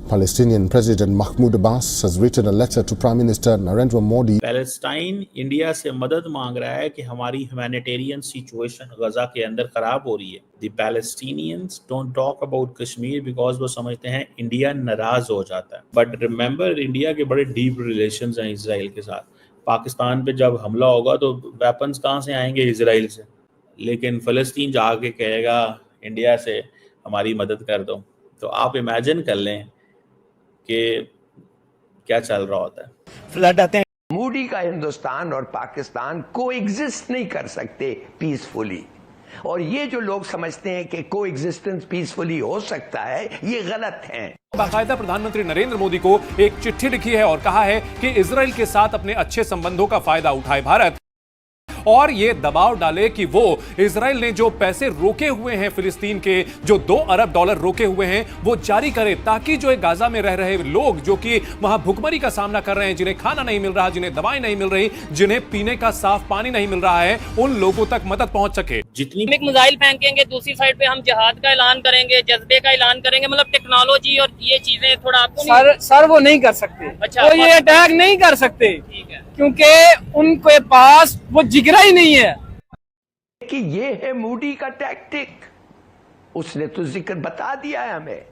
Palestinian President Mahmoud Abbas has written a letter to Prime Minister Narendra Modi. Palestine India से मदद मांग रहा है कि हमारी ह्यूमैनिटेरियन सिचुएशन गजा के अंदर खराब हो रही है. The Palestinians don't talk about Kashmir because वो समझते हैं इंडिया नाराज हो जाता है. बट रिमेंबर, इंडिया के बड़े डीप रिलेशंस हैं इसराइल के साथ. पाकिस्तान पे जब हमला होगा तो वेपन्स कहाँ से आएंगे? इसराइल से. लेकिन फ़लस्तीन जाके कहेगा इंडिया से हमारी मदद कर दो. तो आप इमेजिन कर लें कि क्या चल रहा होता है. फ्लड आते हैं. मोदी का हिंदुस्तान और पाकिस्तान कोएग्जिस्ट नहीं कर सकते पीसफुली, और ये जो लोग समझते हैं कि कोएग्जिस्टेंस पीसफुली हो सकता है, ये गलत है. बाकायदा प्रधानमंत्री नरेंद्र मोदी को एक चिट्ठी लिखी है और कहा है कि इजराइल के साथ अपने अच्छे संबंधों का फायदा उठाए भारत, और ये दबाव डाले कि वो इजराइल ने जो पैसे रोके हुए हैं फिलिस्तीन के, जो $2 अरब रोके हुए हैं, वो जारी करे, ताकि जो गाजा में रह रहे लोग जो कि वहां भुखमरी का सामना कर रहे हैं, जिन्हें खाना नहीं मिल रहा, जिन्हें दवाएं नहीं मिल रही, जिन्हें पीने का साफ पानी नहीं मिल रहा है, उन लोगों तक मदद पहुंच सके. जितनी मिसाइल फेंकेंगे, दूसरी साइड पे हम जिहाद का ऐलान करेंगे, जज्बे का ऐलान करेंगे, मतलब टेक्नोलॉजी और ये चीजें थोड़ा आपको सर वो नहीं कर सकते. अच्छा, वो ये अटैक नहीं कर सकते. ठीक है, क्योंकि उनके पास वो जिगरा ही नहीं है. कि ये है मोदी का टैक्टिक. उसने तो जिक्र बता दिया है हमें.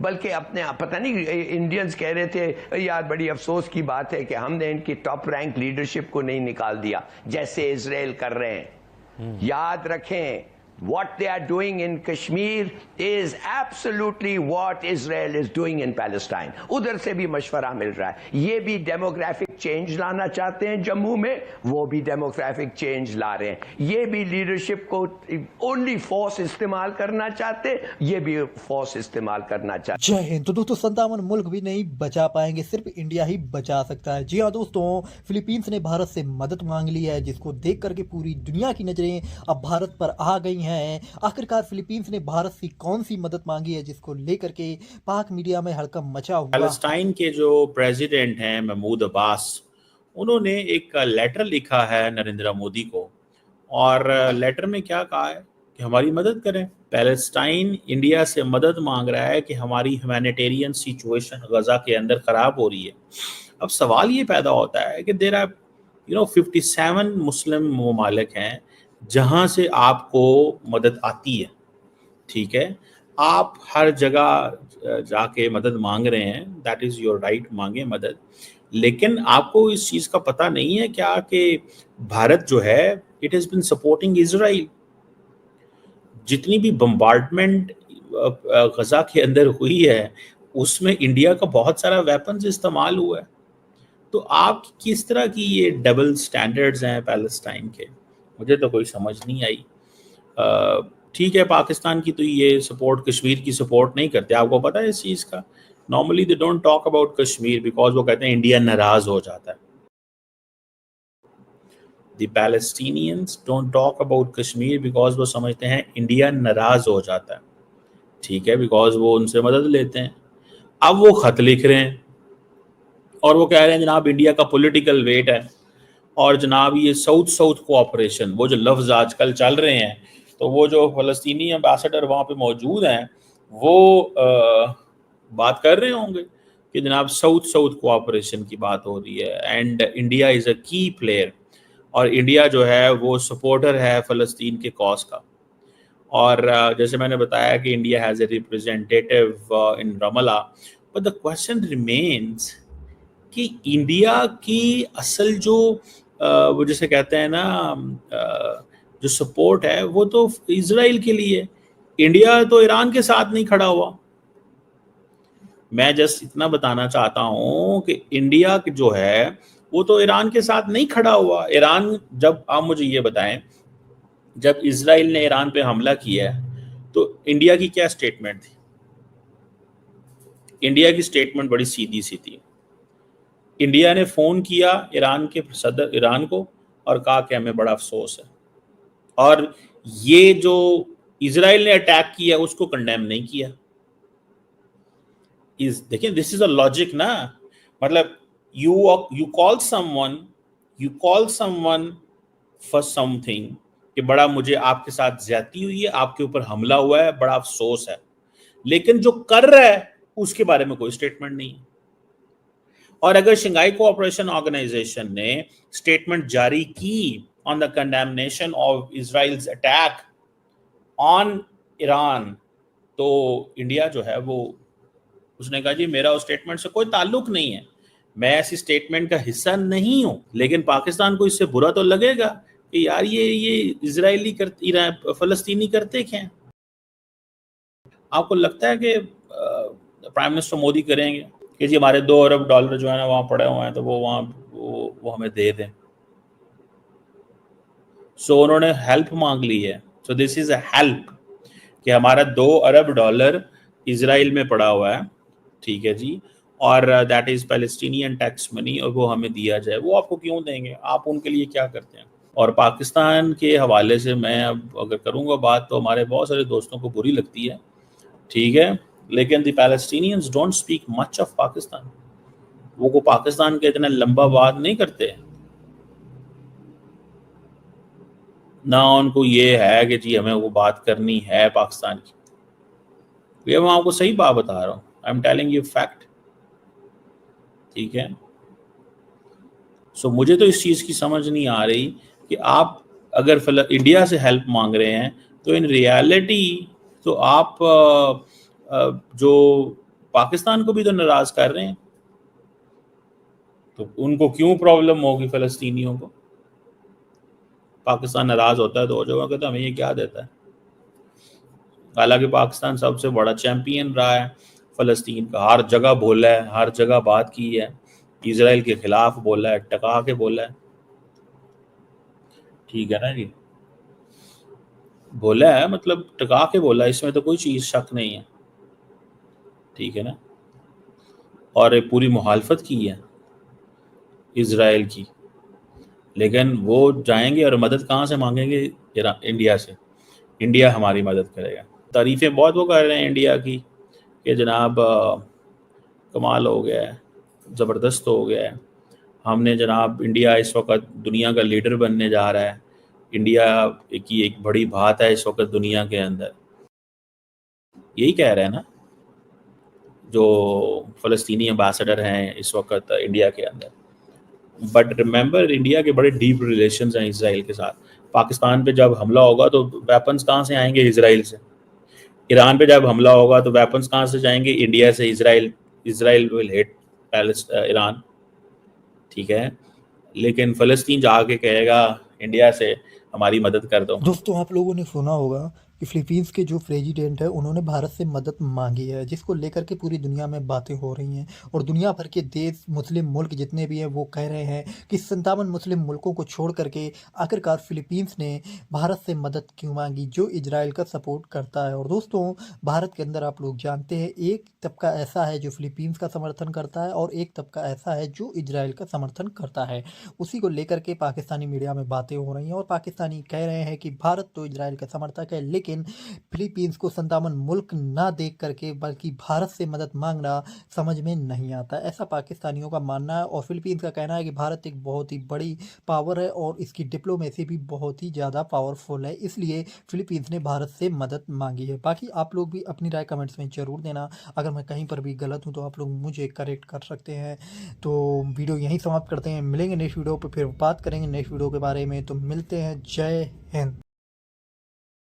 बल्कि अपने पता नहीं, इंडियंस कह रहे थे यार बड़ी अफसोस की बात है कि हमने इनकी टॉप रैंक लीडरशिप को नहीं निकाल दिया जैसे इजराइल कर रहे हैं. याद रखें, what they are doing in Kashmir is absolutely what Israel is doing in Palestine. उधर से भी मशवरा मिल रहा है. ये भी डेमोग्राफिक चेंज लाना चाहते हैं जम्मू में, वो भी डेमोग्राफिक चेंज ला रहे हैं. ये भी लीडरशिप को ओनली फोर्स इस्तेमाल करना चाहते हैं, ये भी फोर्स इस्तेमाल करना चाहते हैं. जय हिंद. तो दोस्तों 57 मुल्क भी नहीं बचा पाएंगे, सिर्फ इंडिया ही बचा सकता है. जी हाँ दोस्तों, फिलीपींस ने भारत से मदद मांग ली है, जिसको देख करके पूरी दुनिया की नजरें अब भारत पर आ गई हैं. आखिरकार फिलीपींस ने भारत से कौन सी मदद मांगी है, जिसको लेकर के पाक मीडिया में हड़कंप मचा हुआ. पैलेस्टाइन के जो प्रेसिडेंट हैं महमूद अब्बास, उन्होंने एक लेटर लिखा है नरेंद्र मोदी को, और लेटर में क्या कहा है कि हमारी मदद करें. पैलेस्टाइन इंडिया से मदद मांग रहा है कि हमारी ह्यूमैनिटेरियन सिचुएशन गजा के अंदर खराब हो रही है. अब सवाल ये पैदा होता है कि देयर आर 57 मुस्लिम ममालिक हैं जहां से आपको मदद आती है. ठीक है, आप हर जगह जाके मदद मांग रहे हैं, दैट इज योर राइट, मांगे मदद. लेकिन आपको इस चीज का पता नहीं है क्या कि भारत जो है, it has been supporting Israel. जितनी भी बम्बार्डमेंट गजा के अंदर हुई है, उसमें इंडिया का बहुत सारा वेपन्स इस्तेमाल हुआ है. तो आप किस तरह की ये डबल स्टैंडर्ड्स हैं पैलेस्टाइन के, मुझे तो कोई समझ नहीं आई. ठीक है, पाकिस्तान की तो ये सपोर्ट, कश्मीर की सपोर्ट नहीं करते, आपको पता है इस चीज़ का. Normally they don't talk about Kashmir because वो कहते हैं इंडिया नाराज हो जाता है. The Palestinians don't talk about Kashmir because वो समझते हैं इंडिया नाराज हो जाता है. ठीक है, बिकॉज वो उनसे मदद लेते हैं. अब वो खत लिख रहे हैं और वो कह रहे हैं जनाब इंडिया का पॉलिटिकल वेट है, और जनाब ये साउथ साउथ कोऑपरेशन, वो जो लफ्ज़ आजकल चल रहे हैं, तो वो जो फ़लस्तीनी एम्बेसडर वहाँ पे मौजूद हैं वो बात कर रहे होंगे कि जनाब साउथ साउथ कोऑपरेशन की बात हो रही है, एंड इंडिया इज़ अ की प्लेयर, और इंडिया जो है वो सपोर्टर है फ़लस्तीन के कॉज का. और जैसे मैंने बताया कि India has a representative in Ramallah, but the question remains कि इंडिया की असल जो वो जिसे कहते हैं ना जो सपोर्ट है, वो तो इजराइल के लिए. इंडिया तो ईरान के साथ नहीं खड़ा हुआ. मैं जस्ट इतना बताना चाहता हूँ कि इंडिया जो है वो तो ईरान के साथ नहीं खड़ा हुआ. ईरान, जब आप मुझे ये बताएं, जब इजराइल ने ईरान पे हमला किया तो इंडिया की क्या स्टेटमेंट थी? इंडिया की स्टेटमेंट बड़ी सीधी सी थी. इंडिया ने फ़ोन किया ईरान के सदर ईरान को और कहा कि हमें बड़ा अफसोस है, और ये जो इजराइल ने अटैक किया उसको कंडेम नहीं किया. देखिए, दिस इज अ लॉजिक ना. मतलब you call someone for something कि बड़ा मुझे आपके साथ ज्यादती हुई है, आपके ऊपर हमला हुआ है, बड़ा अफसोस है. लेकिन जो कर रहा है उसके बारे में कोई स्टेटमेंट नहीं है। और अगर शंघाई कोऑपरेशन ऑर्गेनाइजेशन ने स्टेटमेंट जारी की on the condemnation of Israel's attack on Iran, तो इंडिया जो है वो उसने कहा जी मेरा उस स्टेटमेंट से कोई ताल्लुक नहीं है, मैं ऐसी स्टेटमेंट का हिस्सा नहीं हूं। लेकिन पाकिस्तान को इससे बुरा तो लगेगा कि यार ये इजरायली फलस्तीनी करते क्या हैं। आपको लगता है कि प्राइम मिनिस्टर मोदी करेंगे कि जी हमारे $2 अरब जो है ना वहाँ पड़े हुए हैं तो वो हमें दे दें? सो उन्होंने हेल्प मांग ली है। So this is a help कि हमारा $2 अरब इजराइल में पड़ा हुआ है, ठीक है जी, और that is Palestinian tax money, और वो हमें दिया जाए। वो आपको क्यों देंगे? आप उनके लिए क्या करते हैं? और पाकिस्तान के हवाले से मैं अब अगर करूँगा बात तो हमारे बहुत सारे दोस्तों को बुरी लगती है, ठीक है, लेकिन the Palestinians don't speak much of Pakistan. वो को पाकिस्तान के इतना लंबा बात नहीं करते, ना उनको ये है कि जी हमें वो बात करनी है पाकिस्तान की। ये मैं आपको सही बात बता रहा हूँ, I am telling you fact, ठीक है। सो मुझे तो इस चीज़ की समझ नहीं आ रही कि आप अगर इंडिया से हेल्प मांग रहे हैं तो इन रियलिटी तो आप जो पाकिस्तान को भी तो नाराज कर रहे हैं, तो उनको क्यों प्रॉब्लम होगी फ़लस्तीनियों को? पाकिस्तान नाराज होता है तो वो जो कहता है हमें ये क्या देता है। हालांकि पाकिस्तान सबसे बड़ा चैंपियन रहा है फ़लस्तीन का, हर जगह बोला है, हर जगह बात की है, इजराइल के खिलाफ बोला है, टका के बोला है, ठीक है ना जी, बोला है मतलब टका के बोला, इसमें तो कोई चीज़ शक नहीं है, ठीक है ना। और पूरी मुखालफत की है इजराइल की, लेकिन वो जाएंगे और मदद कहाँ से मांगेंगे? इंडिया से। इंडिया हमारी मदद करेगा। तारीफ़ें बहुत वो कर रहे हैं इंडिया की कि जनाब कमाल हो गया है, ज़बरदस्त हो गया है, हमने जनाब इंडिया इस वक्त दुनिया का लीडर बनने जा रहा है, इंडिया की एक बड़ी बात है इस वक्त दुनिया के अंदर। यही कह रहे हैं ना जो फ़लस्तीनी एम्बेसडर हैं इस वक्त इंडिया के अंदर। बट रिमेंबर इंडिया के बड़े डीप रिलेशंस हैं इसराइल के साथ। पाकिस्तान पे जब हमला होगा तो वेपन्स कहाँ से आएंगे? इसराइल से। ईरान पे जब हमला होगा तो वेपन्स कहाँ से जाएंगे? इंडिया से। इसराइल विल हिट ईरान, ठीक है, लेकिन फ़लस्तीन जाके कहेगा इंडिया से हमारी मदद कर दो। दोस्तों आप लोगों ने सुना होगा कि फिलीपींस के जो प्रेसिडेंट है उन्होंने भारत से मदद मांगी है, जिसको लेकर के पूरी दुनिया में बातें हो रही हैं और दुनिया भर के देश मुस्लिम मुल्क जितने भी हैं वो कह रहे हैं कि 57 मुस्लिम मुल्कों को छोड़ करके आखिरकार फिलीपींस ने भारत से मदद क्यों मांगी जो इजराइल का सपोर्ट करता है। और दोस्तों भारत के अंदर आप लोग जानते हैं एक तबका ऐसा है जो फिलीपींस का समर्थन करता है और एक तबका ऐसा है जो इजराइल का समर्थन करता है। उसी को लेकर के पाकिस्तानी मीडिया में बातें हो रही हैं और पाकिस्तानी कह रहे हैं कि भारत तो इजराइल का समर्थक है, लेकिन फिलीपींस को 57 मुल्क ना देख करके बल्कि भारत से मदद मांगना समझ में नहीं आता। ऐसा पाकिस्तानियों का मानना है और फिलीपींस का कहना है कि भारत एक बहुत ही बड़ी पावर है और इसकी डिप्लोमेसी भी बहुत ही ज़्यादा पावरफुल है, इसलिए फिलीपींस ने भारत से मदद मांगी है। बाकी आप लोग भी अपनी राय कमेंट्स में ज़रूर देना। अगर मैं कहीं पर भी गलत हूँ तो आप लोग मुझे करेक्ट कर सकते हैं। तो वीडियो यहीं समाप्त करते हैं, मिलेंगे नेक्स्ट वीडियो पर, फिर बात करेंगे नेक्स्ट वीडियो के बारे में। तो मिलते हैं, जय हिंद।